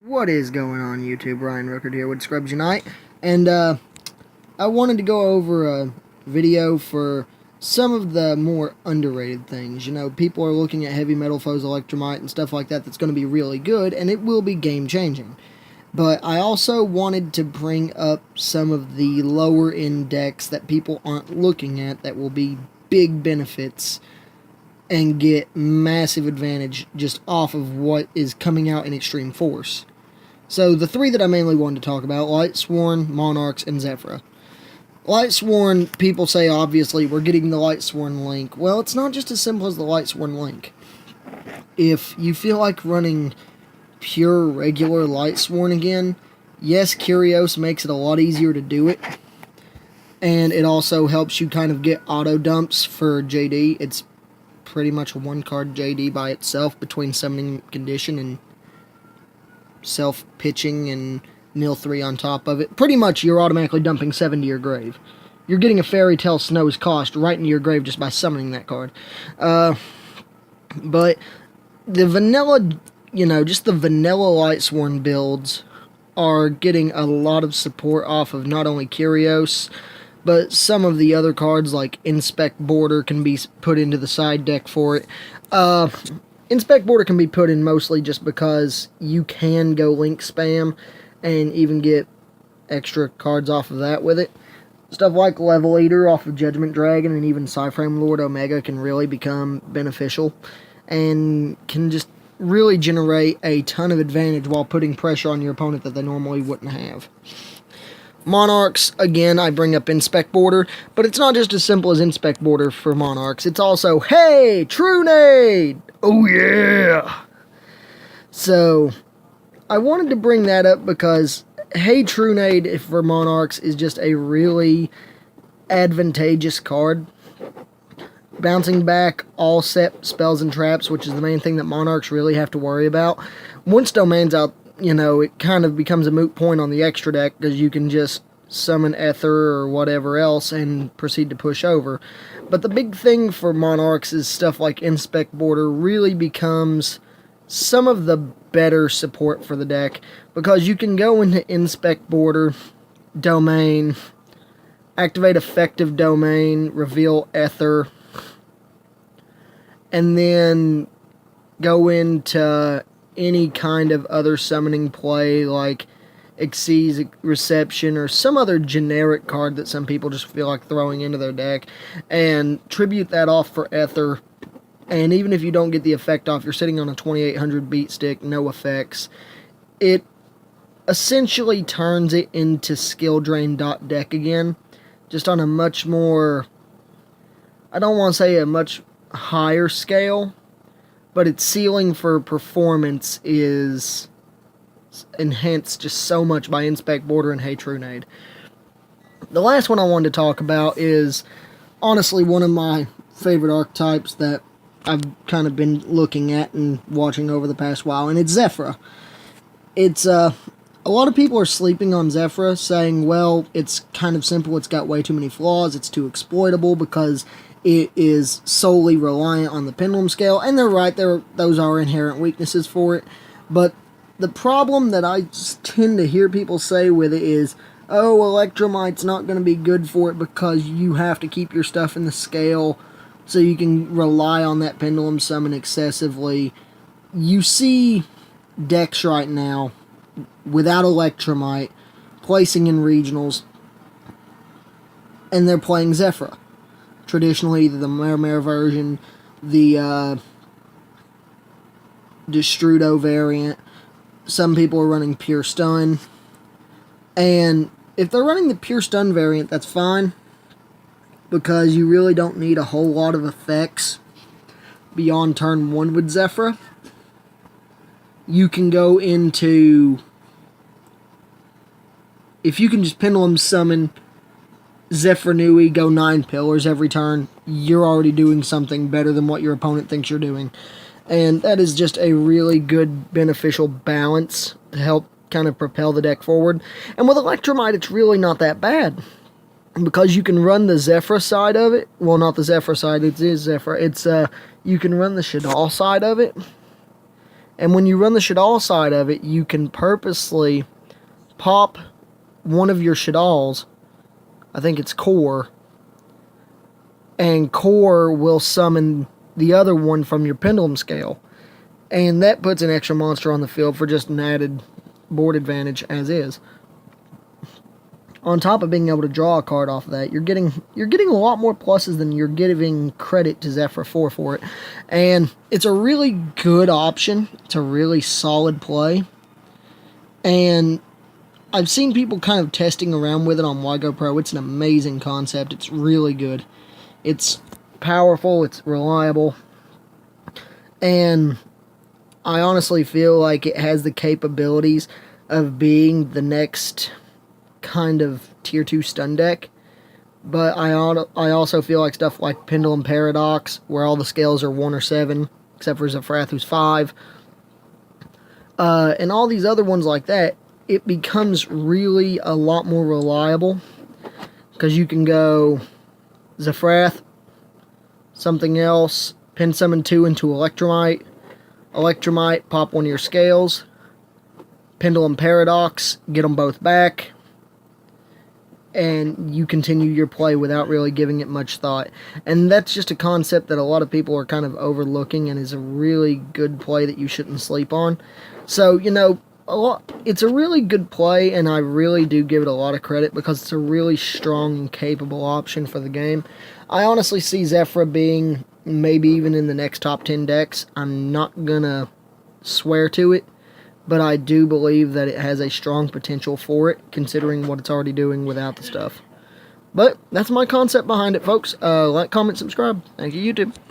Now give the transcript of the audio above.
What is going on YouTube? Ryan Rookert here with Scrubs Unite, and I wanted to go over a video for some of the more underrated things. You know, people are looking at Heavy Metal Foes Electromite and stuff like that that's going to be really good, and it will be game-changing. But I also wanted to bring up some of the lower-end decks that people aren't looking at that will be big benefits and get massive advantage just off of what is coming out in Extreme Force. So the three that I mainly wanted to talk about: Lightsworn, Monarchs, and Zephyra. Lightsworn, people say obviously we're getting the Lightsworn link. Well, it's not just as simple as the Lightsworn link. If you feel like running pure regular Lightsworn again, yes, Kyrios makes it a lot easier to do it. And it also helps you kind of get auto dumps for JD. It's pretty much a one-card JD by itself between Summoning Condition and self-pitching and mill 3 on top of it. Pretty much you're automatically dumping 7 to your grave. You're getting a Fairy Tale Snow's cost right into your grave just by summoning that card. But the vanilla, just the vanilla Lightsworn builds are getting a lot of support off of not only Kyrios, but some of the other cards like Inspect Border can be put into the side deck for it. Inspect Border can be put in mostly just because you can go link spam and even get extra cards off of that with it. Stuff like Level Eater off of Judgment Dragon and even Psyframe Lord Omega can really become beneficial and can just really generate a ton of advantage while putting pressure on your opponent that they normally wouldn't have. Monarchs, again, I bring up Inspect Border, but it's not just as simple as Inspect Border for Monarchs. It's also, hey, True Nade! Oh yeah! So, I wanted to bring that up because, hey, True Nade for Monarchs is just a really advantageous card. Bouncing back all set spells and traps, which is the main thing that Monarchs really have to worry about. Once Domain's out, it kind of becomes a moot point on the extra deck because you can just summon Ether or whatever else and proceed to push over. But the big thing for Monarchs is stuff like Inspect Border really becomes some of the better support for the deck because you can go into Inspect Border, Domain, activate Effective Domain, reveal Ether, and then go into any kind of other summoning play like Xyz's Reception or some other generic card that some people just feel like throwing into their deck and tribute that off for Ether. And even if you don't get the effect off, you're sitting on a 2800 beat stick, no effects. It essentially turns it into skill drain deck again, just on a much more, I don't want to say a much higher scale, but its ceiling for performance is enhanced just so much by Inspect Border and Hey True Nade. The last one I wanted to talk about is honestly one of my favorite archetypes that I've kind of been looking at and watching over the past while, and it's Zephyra. It's, a lot of people are sleeping on Zephyra, saying, well, it's kind of simple, it's got way too many flaws, it's too exploitable because it is solely reliant on the pendulum scale, and they're right, those are inherent weaknesses for it, but the problem that I tend to hear people say with it is, oh, Electromite's not going to be good for it because you have to keep your stuff in the scale so you can rely on that pendulum summon excessively. You see decks right now without Electromite placing in regionals, and they're playing Zephyra. Traditionally, the Mare version, the Destrudo variant. Some people are running Pure Stun. And if they're running the Pure Stun variant, that's fine, because you really don't need a whole lot of effects beyond turn 1 with Zephyra. You can go into, if you can just Pendulum Summon Zephyr Nui, go 9 pillars every turn, you're already doing something better than what your opponent thinks you're doing. And that is just a really good, beneficial balance to help kind of propel the deck forward. And with Electromite, it's really not that bad, because you can run the Zephyr side of it. Well, not the Zephyr side, it is Zephyr. It's, you can run the Shaddoll side of it, And when you run the Shadal side of it, you can purposely pop one of your Shadals, I think it's Core, and Core will summon the other one from your Pendulum Scale. And that puts an extra monster on the field for just an added board advantage as is. On top of being able to draw a card off of that, you're getting a lot more pluses than you're giving credit to Zephyr for it. And it's a really good option. It's a really solid play. And I've seen people kind of testing around with it on WIGO Pro. It's an amazing concept. It's really good. It's powerful. It's reliable. And I honestly feel like it has the capabilities of being the next kind of tier 2 stun deck. But I also feel like stuff like Pendulum Paradox, where all the scales are 1 or 7, except for Zephyrath, who's 5, and all these other ones like that, it becomes really a lot more reliable, because you can go Zephyrath, something else, Pen Summon 2 into Electromite, pop one of your scales, Pendulum Paradox, get them both back, and you continue your play without really giving it much thought. And that's just a concept that a lot of people are kind of overlooking, and is a really good play that you shouldn't sleep on. So, you know, it's a really good play, and I really do give it a lot of credit, because it's a really strong and capable option for the game. I honestly see Zephyr being maybe even in the next top 10 decks. I'm not gonna swear to it, but I do believe that it has a strong potential for it, considering what it's already doing without the stuff. But that's my concept behind it, folks. Like, comment, subscribe. Thank you, YouTube.